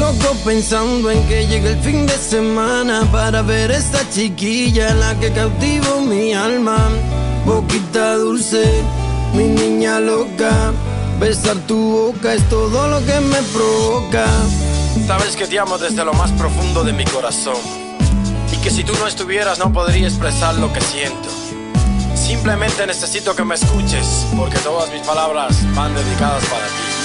loco pensando en que llegue el fin de semana para ver esta chiquilla, la que cautivó mi alma. Boquita dulce, mi niña loca, besar tu boca es todo lo que me provoca. Sabes que te amo desde lo más profundo de mi corazón, y que si tú no estuvieras no podría expresar lo que siento. Simplemente necesito que me escuches, porque todas mis palabras van dedicadas para ti.